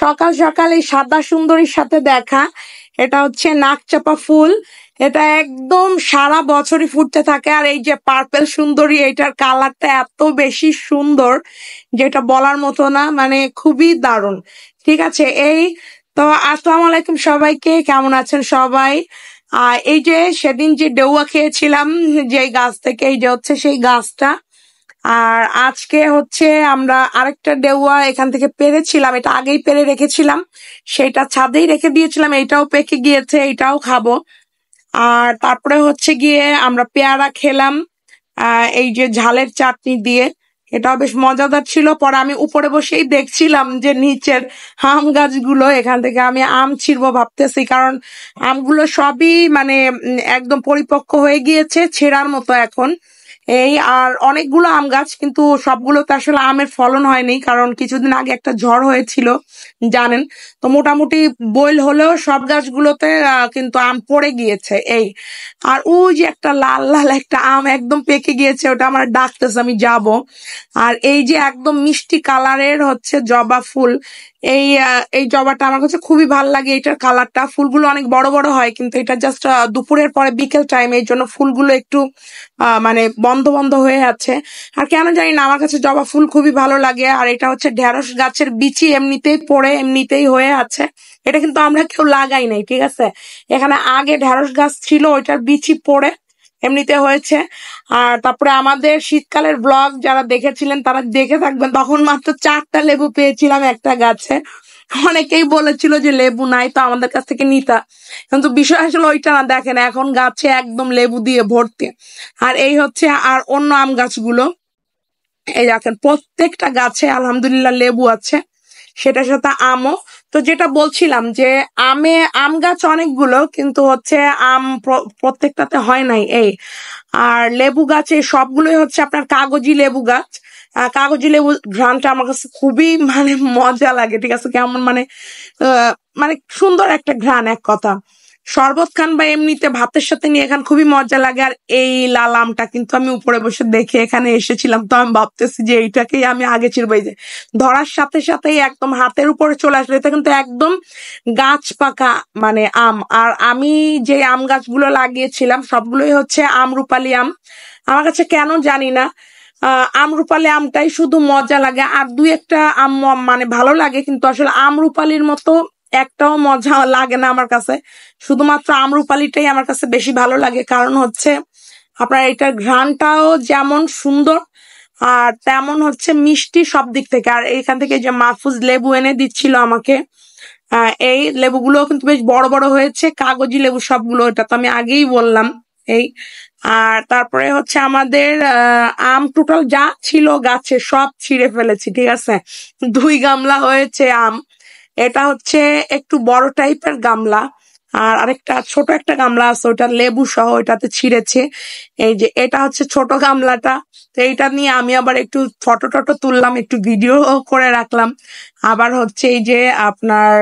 সকাল সকাল এই সাদা সুন্দরীর সাথে দেখা। এটা হচ্ছে নাকচাপা ফুল। এটা একদম সারা বছরই ফুটতে থাকে। আর এই যে পার্পেল সুন্দরী, এটার কালারটা এত বেশি সুন্দর যেটা বলার মতো না, মানে খুবই দারুণ। ঠিক আছে, এই তো আসসালামু আলাইকুম সবাইকে, কেমন আছেন সবাই? এই যে সেদিন যে ডেউয়া খেয়েছিলাম যে গাছ থেকে, এই যে হচ্ছে সেই গাছটা। আর আজকে হচ্ছে আমরা আরেকটা ডেউয়া এখান থেকে পেরেছিলাম, এটা আগেই পেরে রেখেছিলাম, সেটা ছাদেই রেখে দিয়েছিলাম। এটাও পেকে গিয়েছে, এটাও খাবো। আর তারপরে হচ্ছে গিয়ে আমরা পেয়ারা খেলাম এই যে ঝালের চাটনি দিয়ে। এটাও বেশ মজাদার ছিল। পরে আমি উপরে বসেই দেখছিলাম যে নিচের আম গাছগুলো, এখান থেকে আমি আম ছিঁড়বো ভাবতেছি, কারণ আমগুলো সবই মানে একদম পরিপক্ক হয়ে গিয়েছে, ছেঁড়ার মতো এখন। এই আর অনেকগুলো আম গাছ, কিন্তু সবগুলোতে আসলে আমের ফলন হয়নি, কারণ কিছুদিন আগে একটা ঝড় হয়েছিল জানেন। তো মোটামুটি বইল হলেও সব গাছগুলোতে কিন্তু আম পড়ে গিয়েছে। এই আর ওই যে একটা লাল লাল একটা আম একদম পেকে গিয়েছে, ওটা আমার ডাকতেছে আমি যাব। আর এই যে একদম মিষ্টি কালারের হচ্ছে জবা ফুল, এই জবাটা আমার কাছে খুবই ভালো লাগে। এটার কালারটা, ফুলগুলো অনেক বড় বড় হয়, কিন্তু এটা জাস্ট দুপুরের পরে বিকেল টাইম, এই জন্য ফুলগুলো একটু মানে বন্ধ বন্ধ হয়ে আছে। আর কেন জানি না আমার কাছে জবা ফুল খুবই ভালো লাগে। আর এটা হচ্ছে ঢেঁড়স গাছের বিচি এমনিতেই পড়ে এমনিতেই হয়ে আছে, এটা কিন্তু আমরা কেউ লাগাই নাই, ঠিক আছে। এখানে আগে ঢেঁড়স গাছ ছিল, ওইটার বিচি পড়ে এমনিতে হয়েছে। আর তারপরে আমাদের শীতকালের ব্লগ যারা দেখেছিলেন তারা দেখে থাকবেন, তখন মাত্র 4টা লেবু পেয়েছিলাম একটা গাছে। অনেকেই বলেছিল যে লেবু নাই, তো আমাদের কাছ থেকে নিতা, কিন্তু বিষয় আসলে ওইটা না। দেখেন এখন গাছে একদম লেবু দিয়ে ভর্তি। আর এই হচ্ছে আর অন্য আম গাছগুলো, এই দেখেন প্রত্যেকটা গাছে আলহামদুলিল্লাহ লেবু আছে, সেটার সাথে আমও। তো যেটা বলছিলাম যে আম গাছ অনেকগুলো, কিন্তু হচ্ছে আম প্রত্যেকটাতে হয় নাই। এই আর লেবু গাছে সবগুলোই হচ্ছে আপনার কাগজি লেবু গাছ। কাগজি লেবু ঘ্রাণটা আমার কাছে খুবই মানে মজা লাগে, ঠিক আছে, কেমন মানে মানে সুন্দর একটা ঘ্রাণ, এক কথা। শরবত খান বা এমনিতে ভাতের সাথে নিয়ে খান, খুবই মজা লাগে। আর এই লাল আমটা কিন্তু আমি উপরে বসে দেখে এখানে এসেছিলাম, তো আমি ভাবতেছি যে এইটাকেই আমি আগে ছিড়বো। এই যে ধরার সাথে সাথেই একদম হাতের উপরে চলে আসলো, এটা কিন্তু একদম গাছ পাকা মানে আম। আর আমি যে আম গাছগুলো লাগিয়েছিলাম সবগুলোই হচ্ছে আমরুপালি আম। আমার কাছে কেন জানি না আমরুপালি আমটাই শুধু মজা লাগে, আর দুই একটা আম মানে ভালো লাগে, কিন্তু আসলে আমরুপালির মতো একটাও মজা লাগে না আমার কাছে। শুধুমাত্র আমরুপালিটাই আমার কাছে বেশি ভালো লাগে, কারণ হচ্ছে আপনার এটার ঘ্রাণটাও যেমন সুন্দর আর তেমন হচ্ছে মিষ্টি সব দিক থেকে। আর এইখান থেকে যে মাহফুজ লেবু এনে দিচ্ছিল আমাকে, এই লেবুগুলো কিন্তু বেশ বড় বড় হয়েছে, কাগজি লেবু সবগুলো, এটা তো আমি আগেই বললাম। এই আর তারপরে হচ্ছে আমাদের আম টোটাল যা ছিল গাছে সব ছিঁড়ে ফেলেছি, ঠিক আছে। 2 গামলা হয়েছে আম। এটা হচ্ছে একটু বড় টাইপের গামলা, আর আরেকটা ছোট একটা গামলা আছে, ওটা লেবু সহ, এটাতে ছিঁড়েছে। এই যে এটা হচ্ছে ছোট গামলাটা। তো এইটা নিয়ে আমি আবার একটু ফটো টটো তুললাম, একটু ভিডিও করে রাখলাম। আবার হচ্ছে এই যে আপনার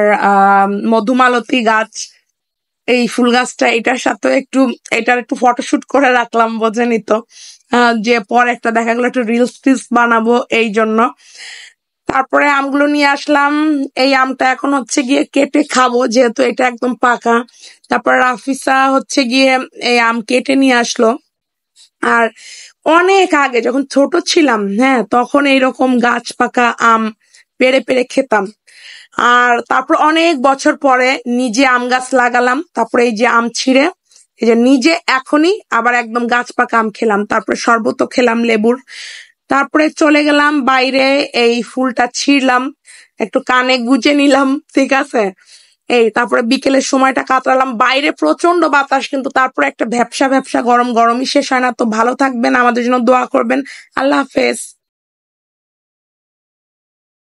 মধুমালতী গাছ, এই ফুল গাছটা, এটার সাথে একটু এটার একটু ফটোশুট করে রাখলাম, বোঝেনি তো, যে পরে একটা দেখা গেলো একটু রিলস টিলস বানাবো এই জন্য। তারপরে আমগুলো নিয়ে আসলাম। এই আমটা এখন হচ্ছে গিয়ে কেটে খাবো, যেহেতু এটা একদম পাকা। তারপর রাফিসা হচ্ছে গিয়ে এই আম কেটে নিয়ে আসলো। আর অনেক আগে যখন ছোট ছিলাম, হ্যাঁ, তখন এইরকম গাছ পাকা আম পেড়ে পেড়ে খেতাম। আর তারপর অনেক বছর পরে নিজে আম গাছ লাগালাম, তারপরে এই যে আম ছিঁড়ে এই যে নিজে এখনই আবার একদম গাছ পাকা আম খেলাম। তারপরে শরবতও খেলাম লেবুর। তারপরে চলে গেলাম বাইরে, এই ফুলটা ছিঁড়লাম, একটু কানে গুজে নিলাম, ঠিক আছে। এই তারপরে বিকেলের সময়টা কাটালাম বাইরে, প্রচন্ড বাতাস, কিন্তু তারপরে একটা ভ্যাপসা ভ্যাপসা গরম, গরমই শেষ হয় না। তো ভালো থাকবেন, আমাদের জন্য দোয়া করবেন। আল্লাহ হাফেজ।